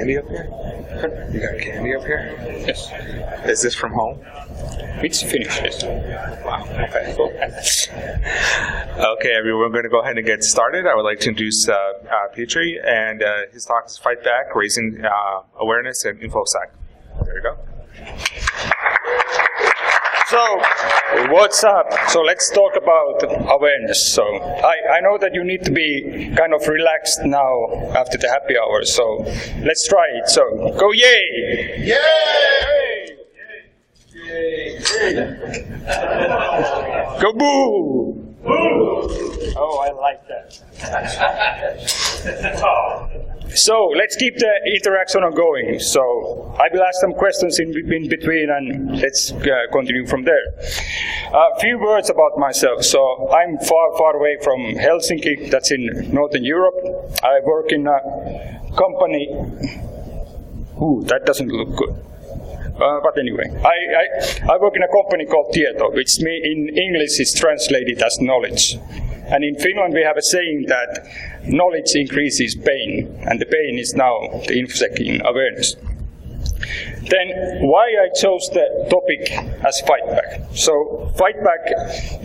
candy up here? You got candy up here? Yes. Is this from home? It's finished. Yes. Wow. Okay. Cool. Okay, everyone, we're going to go ahead and get started. I would like to introduce Petri, and his talk is Fight Back, Raising Awareness and InfoSec. There you go. So, what's up? So let's talk about awareness. So, I know that you need to be kind of relaxed now after the happy hour. So, let's try it. So, go yay! Yay! Go boo! Oh, I like that. So let's keep the interaction on going. So I will ask some questions in between, and let's continue from there. A few words about myself. So I'm far away from Helsinki. That's in Northern Europe. I work in a company. Ooh, that doesn't look good. But anyway, I work in a company called Tieto, which in English is translated as knowledge. And in Finland we have a saying that knowledge increases pain, and the pain is now the InfoSec in awareness. Then why I chose the topic as Fight Back. So Fight Back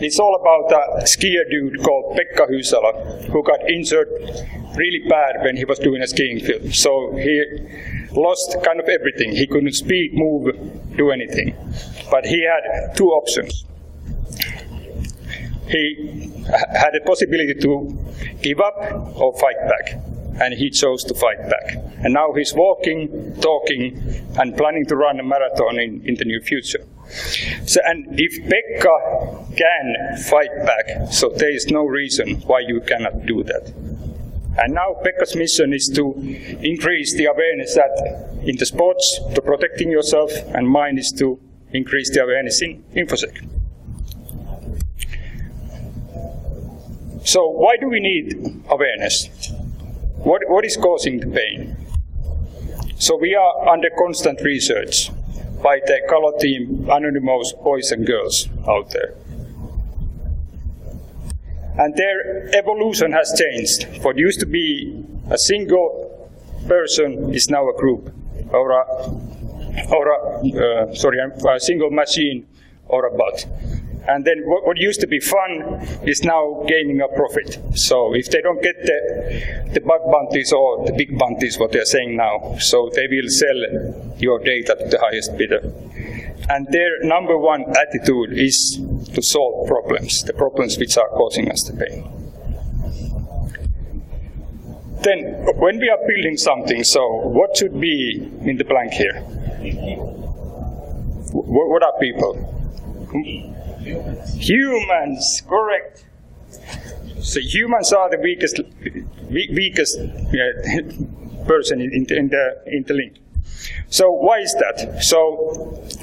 is all about a skier dude called Pekka Hyysala, who got injured really bad when he was doing a skiing film. So he lost kind of everything. He couldn't speak, move, do anything. But he had two options. He had a possibility to give up or fight back, and he chose to fight back. And now he's walking, talking, and planning to run a marathon in the near future. So, and if Pekka can fight back, so there is no reason why you cannot do that. And now Pekka's mission is to increase the awareness that in the sports, to protecting yourself, and mine is to increase the awareness in InfoSec. So why do we need awareness? What is causing the pain? So we are under constant research by the color team, anonymous boys and girls out there. And their evolution has changed. What used to be a single person is now a group, or a single machine or a bot. And then what used to be fun is now gaining a profit. So if they don't get the bug bounties or the big bounties, what they're saying now, so they will sell your data to the highest bidder. And their number one attitude is to solve problems, the problems which are causing us the pain. Then when we are building something, so what should be in the blank here? What are people? Humans, correct. So humans are the weakest person in the link. So why is that? So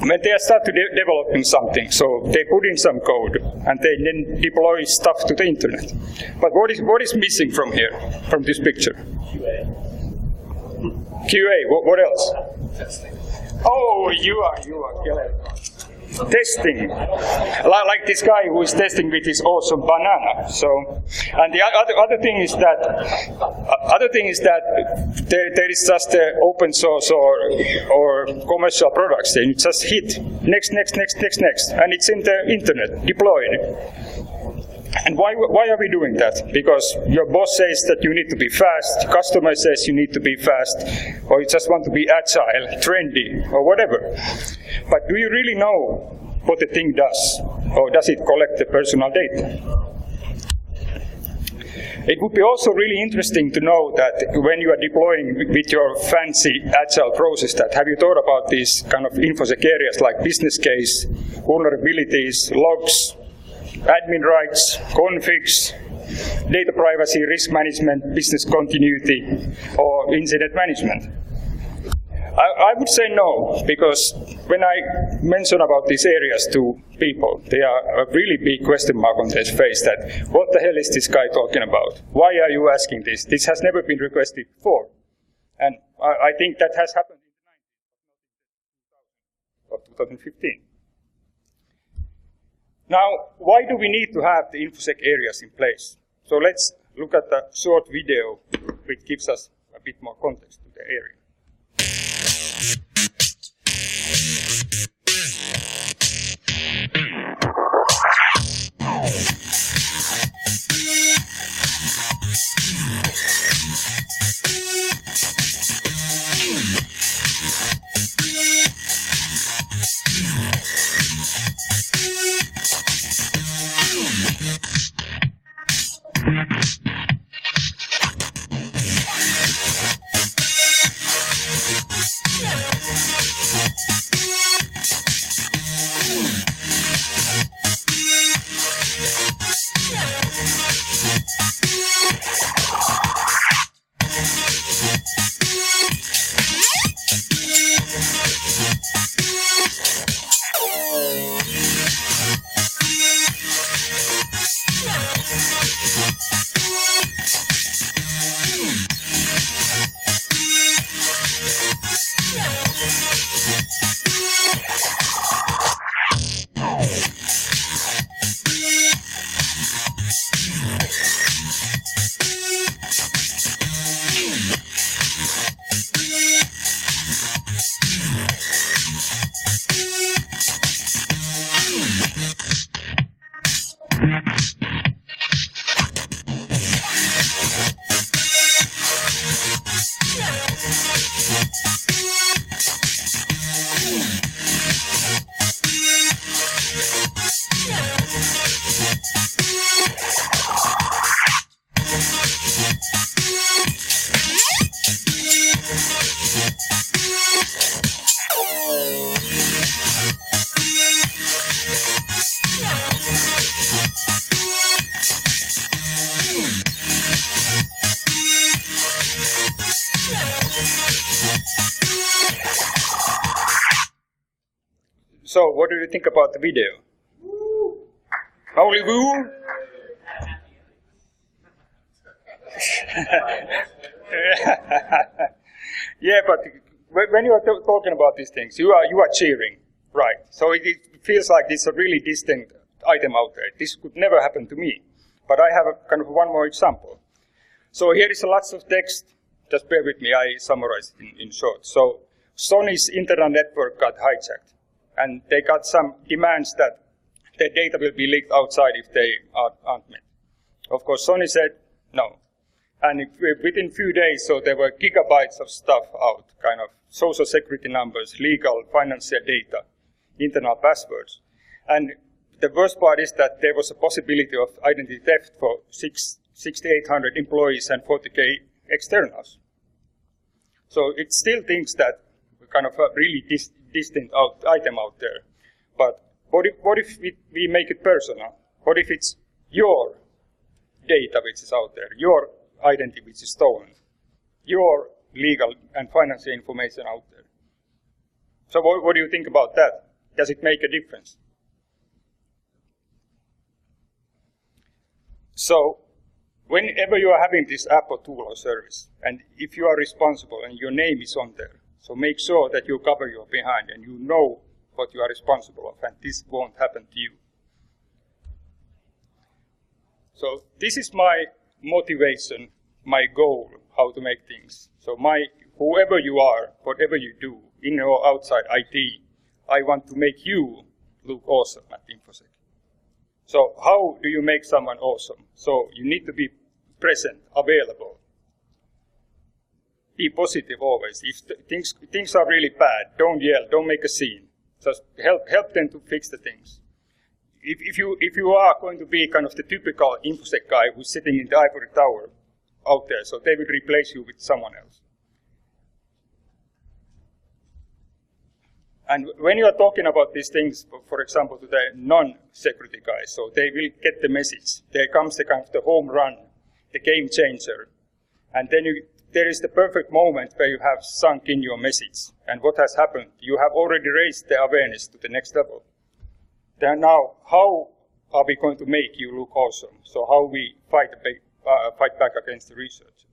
when they start to developing something, so they put in some code and they then deploy stuff to the internet. But what is missing from here, from this picture? QA. What else? Testing. Oh, you are killer. Testing, like this guy who is testing with his awesome banana. So, and the other thing is that there is just open source or commercial products. And you just hit next, and it's in the internet deployed. And why are we doing that? Because your boss says that you need to be fast, customer says you need to be fast, or you just want to be agile, trendy, or whatever. But do you really know what the thing does? Or does it collect the personal data? It would be also really interesting to know that when you are deploying with your fancy agile process, that have you thought about these kind of InfoSec areas like business case, vulnerabilities, logs, admin rights, configs, data privacy, risk management, business continuity, or incident management? I would say no, because when I mention about these areas to people, they are a really big question mark on their face that, what the hell is this guy talking about? Why are you asking this? This has never been requested before. And I think that has happened in the 90s of 2015. Now, why do we need to have the InfoSec areas in place? So let's look at the short video which gives us a bit more context to the area. So, what do you think about the video? Holy woo! Yeah, but when you are talking about these things, you are cheering, right? So it feels like it's a really distinct item out there. This could never happen to me. But I have a kind of one more example. So here is lots of text. Just bear with me. I summarize it in short. So Sony's internet network got hijacked, and they got some demands that their data will be leaked outside if they aren't met. Of course, Sony said no. And within few days, so there were gigabytes of stuff out, kind of social security numbers, legal, financial data, internal passwords. And the worst part is that there was a possibility of identity theft for 6,800 employees and 40K externals. So it still thinks that kind of a really distinct item out there. But what if we make it personal? What if it's your data which is out there, your identity which is stolen, your legal and financial information out there? So what do you think about that? Does it make a difference? So whenever you are having this app or tool or service, and if you are responsible and your name is on there, so make sure that you cover your behind and you know what you are responsible of, and this won't happen to you. So this is my motivation, my goal, how to make things. So whoever you are, whatever you do, in or outside IT, I want to make you look awesome at InfoSec. So how do you make someone awesome? So you need to be present, available. Be positive always. If things are really bad, don't yell, don't make a scene. Just help them to fix the things. If you are going to be kind of the typical InfoSec guy who's sitting in the ivory tower out there, so they will replace you with someone else. And when you are talking about these things, for example, to the non-security guys, so they will get the message. There comes the kind of the home run, the game changer. And then there is the perfect moment where you have sunk in your message. And what has happened? You have already raised the awareness to the next level. Then now, how are we going to make you look awesome? So how we fight back against the researchers?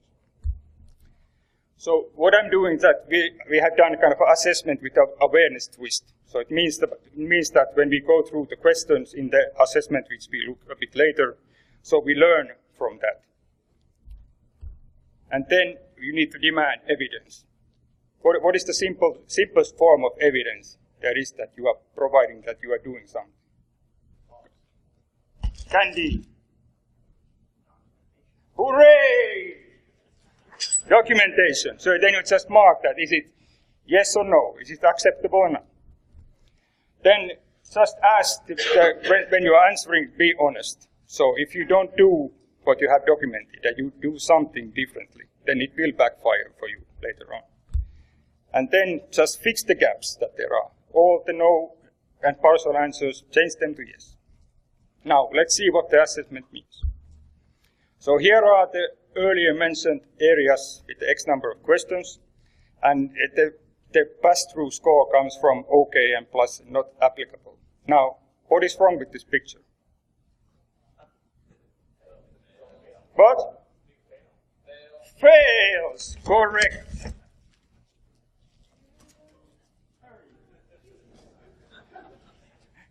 So what I'm doing is that we have done kind of an assessment with an awareness twist. So it means that when we go through the questions in the assessment, which we look a bit later, so we learn from that. And then you need to demand evidence. What is the simplest form of evidence there is that you are providing that you are doing something? Candy. Hooray! Documentation. So then you just mark that. Is it yes or no? Is it acceptable or not? Then just ask, when you are answering, be honest. So if you don't do what you have documented, that you do something differently, then it will backfire for you later on. And then just fix the gaps that there are. All the no and partial answers, change them to yes. Now, let's see what the assessment means. So here are the earlier mentioned areas with the X number of questions, and the pass-through score comes from OK and plus not applicable. Now, what is wrong with this picture? What? Fails, correct.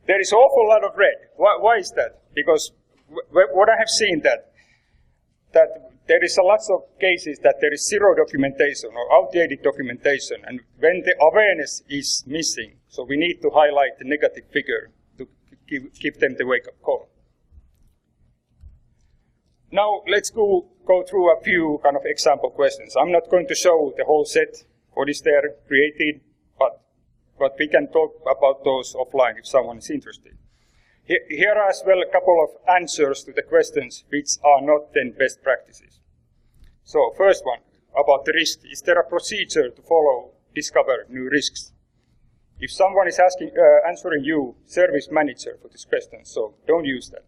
There is awful lot of red. Why is that? Because what I have seen that there is a lot of cases that there is zero documentation or outdated documentation, and when the awareness is missing, so we need to highlight the negative figure to give them the wake-up call. Now let's go through a few kind of example questions. I'm not going to show the whole set, what is there created, but we can talk about those offline if someone is interested. Here are as well a couple of answers to the questions which are not then best practices. So first one, about the risk. Is there a procedure to follow, discover new risks? If someone is answering you, service manager for this question, so don't use that.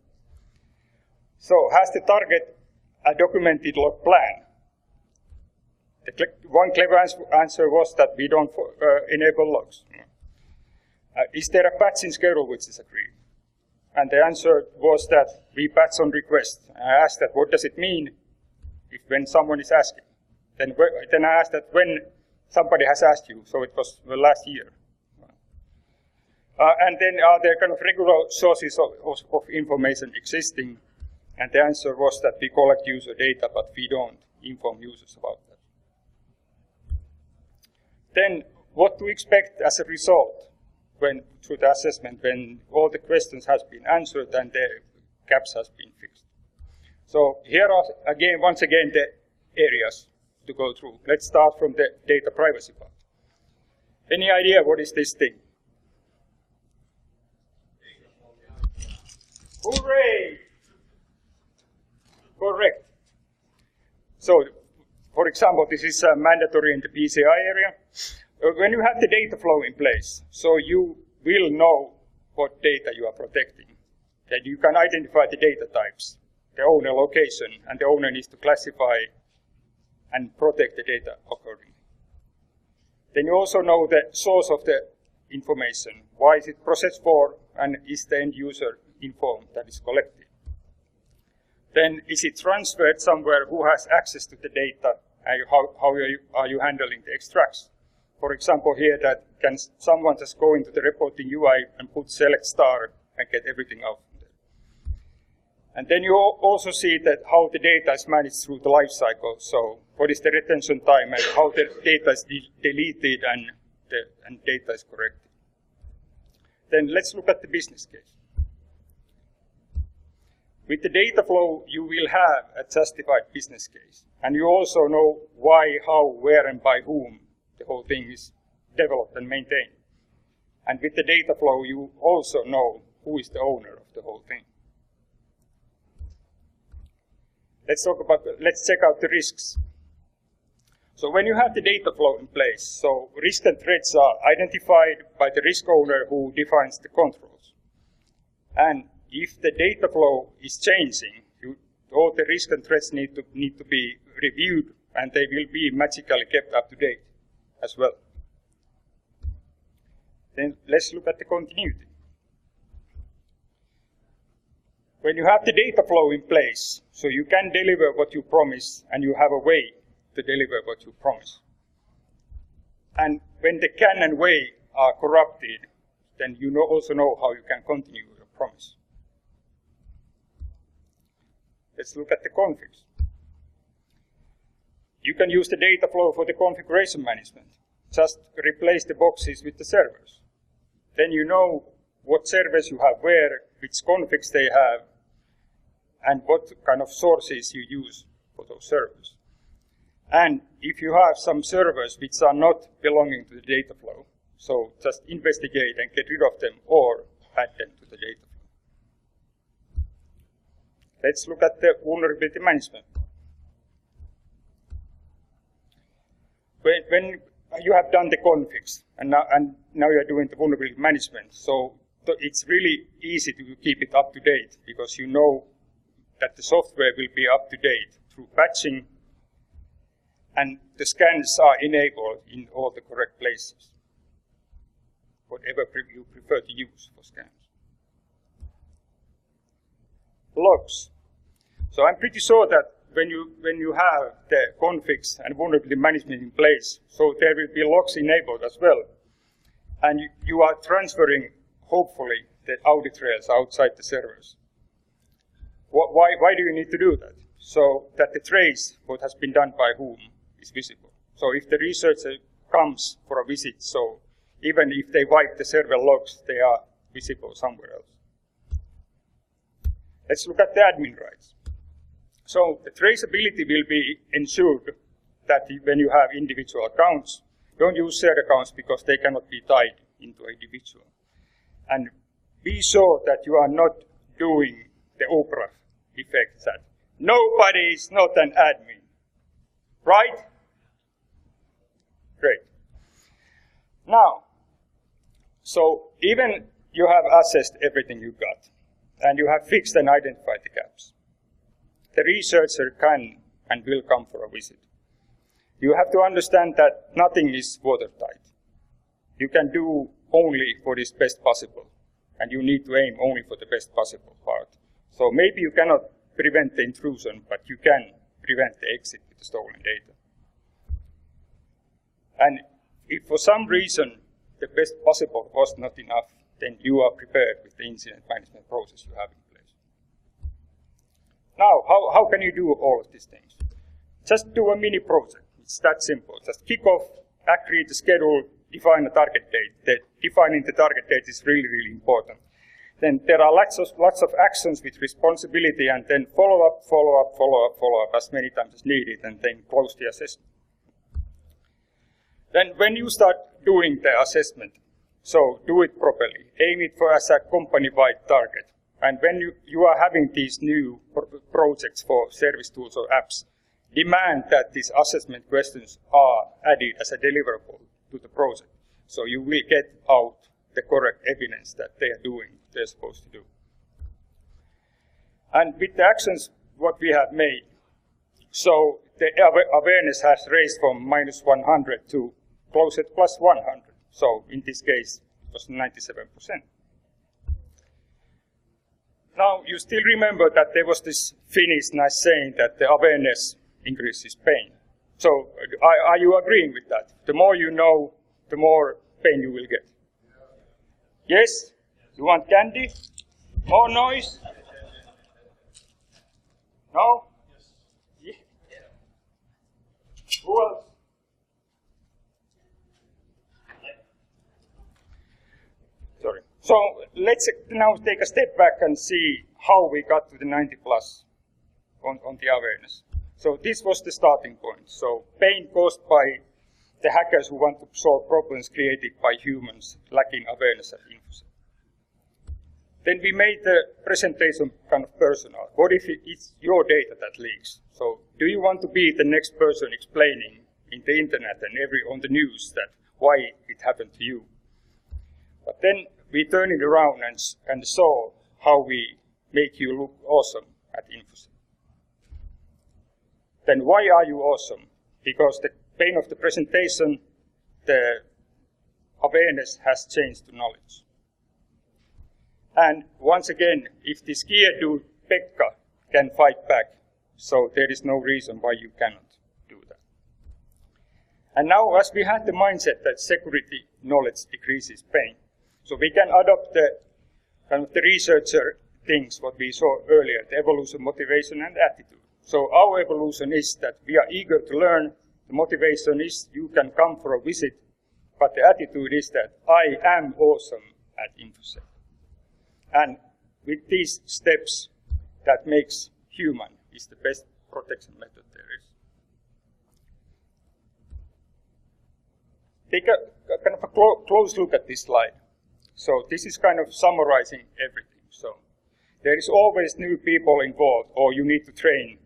So has the target a documented log plan? One clever answer was that we don't enable logs. Is there a patching schedule which is agreed? And the answer was that we patch on request. I asked that, what does it mean when someone is asking? Then I asked that when somebody has asked you, so it was last year. And then are there kind of regular sources of information existing? And the answer was that we collect user data, but we don't inform users about that. Then what to expect as a result through the assessment when all the questions has been answered and the gaps has been fixed. So here are once again the areas to go through. Let's start from the data privacy part. Any idea what is this thing? Hooray! Correct. So, for example, this is mandatory in the PCI area. When you have the data flow in place, so you will know what data you are protecting. That you can identify the data types, the owner location, and the owner needs to classify and protect the data accordingly. Then you also know the source of the information. Why is it processed for, and is the end user informed that is collected? Then is it transferred somewhere? Who has access to the data? And how are you handling the extracts? For example, here that can someone just go into the reporting UI and put select star and get everything out from there. And then you also see that how the data is managed through the life cycle. So what is the retention time and how the data is deleted and data is corrected. Then let's look at the business case. With the data flow, you will have a justified business case. And you also know why, how, where, and by whom the whole thing is developed and maintained. And with the data flow, you also know who is the owner of the whole thing. Let's check out the risks. So when you have the data flow in place, so risks and threats are identified by the risk owner who defines the controls. And if the data flow is changing, all the risks and threats need to be reviewed, and they will be magically kept up to date as well. Then let's look at the continuity. When you have the data flow in place, so you can deliver what you promise, and you have a way to deliver what you promise. And when the can and way are corrupted, then you also know how you can continue your promise. Let's look at the configs. You can use the data flow for the configuration management. just replace the boxes with the servers. Then you know what servers you have where, which configs they have, and what kind of sources you use for those servers. And if you have some servers which are not belonging to the data flow, so just investigate and get rid of them or add them to the data flow. Let's look at the vulnerability management. When you have done the configs and now you are doing the vulnerability management, so it's really easy to keep it up to date because you know that the software will be up to date through patching, and the scans are enabled in all the correct places, whatever you prefer to use for scans. Logs. So I'm pretty sure that when you have the configs and vulnerability management in place, so there will be logs enabled as well, and you are transferring, hopefully, the audit trails outside the servers. Why do you need to do that? So that the trace, what has been done by whom, is visible. So if the researcher comes for a visit, so even if they wipe the server logs, they are visible somewhere else. Let's look at the admin rights. So the traceability will be ensured that when you have individual accounts, don't use shared accounts because they cannot be tied into an individual. And be sure that you are not doing the Oprah effect, that nobody is not an admin. Right? Great. Now, so even you have assessed everything you got, and you have fixed and identified the gaps, the researcher can and will come for a visit. You have to understand that nothing is watertight. You can do only what is best possible, and you need to aim only for the best possible part. So maybe you cannot prevent the intrusion, but you can prevent the exit with the stolen data. And if for some reason the best possible was not enough, then you are prepared with the incident management process you have in place. Now, how can you do all of these things? Just do a mini project. It's that simple. Just kick off, agree the schedule, define a target date. Defining the target date is really, really important. Then there are lots of actions with responsibility, and then follow up as many times as needed, and then close the assessment. Then when you start doing the assessment, so do it properly. Aim it for as a company-wide target. And when you are having these new projects for service tools or apps, demand that these assessment questions are added as a deliverable to the project. So you will get out the correct evidence that they are doing what they're supposed to do. And with the actions what we have made, so the awareness has raised from -100 to closer to +100. So in this case, it was 97%. Now, you still remember that there was this Finnish nice saying that the awareness increases pain. So are you agreeing with that? The more you know, the more pain you will get. Yes? You want candy? More noise? No? Yeah. Who else? Sorry. So let's now take a step back and see how we got to the 90 plus on the awareness. So this was the starting point. So pain caused by the hackers who want to solve problems created by humans lacking awareness at InfoSec. Then we made the presentation kind of personal. What if it's your data that leaks? So do you want to be the next person explaining in the internet and on the news that why it happened to you? But then we turn it around and saw how we make you look awesome at InfoSec. Then why are you awesome? Because the pain of the presentation, the awareness has changed to knowledge. And once again, if the skier dude Pekka can fight back, so there is no reason why you cannot do that. And now, as we had the mindset that security knowledge decreases pain, so we can adopt the kind of the researcher things, what we saw earlier, the evolution, motivation, and attitude. So our evolution is that we are eager to learn. The motivation is you can come for a visit, but the attitude is that I am awesome at InfoSec. And with these steps, that makes human is the best protection method there is. Take a kind of a close look at this slide. So this is kind of summarizing everything. So there is always new people involved, or you need to train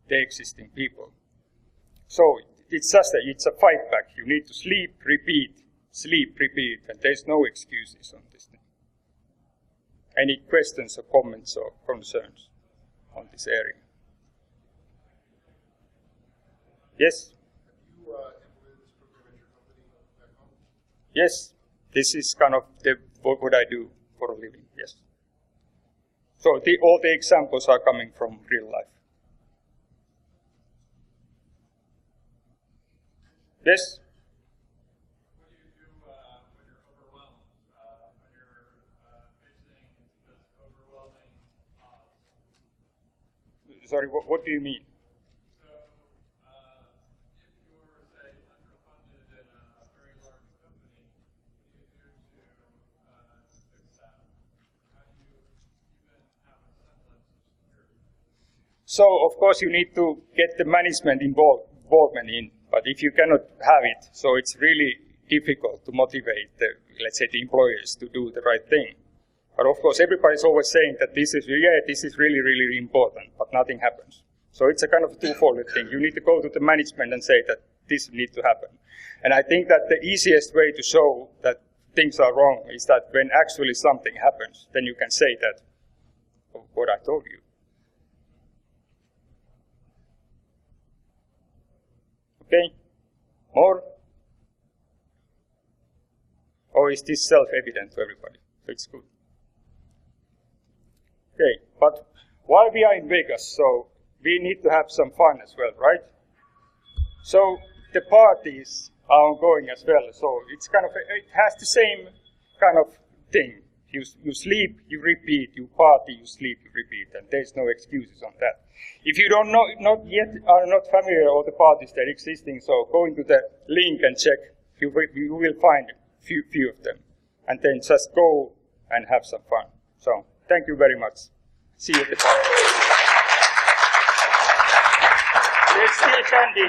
the existing people. So it's just that it's a fight back. You need to sleep, repeat, and there's no excuses on this thing. Any questions or comments or concerns on this area? Yes? Have you implemented this program at your company back home? Yes, this is kind of what I do for a living, yes. So all the examples are coming from real life. Yes? What do you do when you're overwhelmed, when you're facing this overwhelming odds? Sorry, what do you mean? So, if you're, say, underfunded in a very large company, what do you do to fix that? How do you even have a semblance of security? So, of course, you need to get the management involvement in. But if you cannot have it, so it's really difficult to motivate, let's say, the employers to do the right thing. But of course, everybody's always saying that this is really, really important, but nothing happens. So it's a kind of a twofold thing. You need to go to the management and say that this needs to happen. And I think that the easiest way to show that things are wrong is that when actually something happens, then you can say that, what I told you. Okay, more? Or is this self-evident to everybody? So it's good. Okay, but while we are in Vegas, so we need to have some fun as well, right? So the parties are ongoing as well. So it's kind of, it has the same kind of thing. You sleep, you repeat, you party, you sleep, you repeat, and there's no excuses on that. If you don't know, not yet are not familiar with the parties that are existing, so go into the link and check. You will find few of them, and then just go and have some fun. So thank you very much. See you at the party. There's still candy.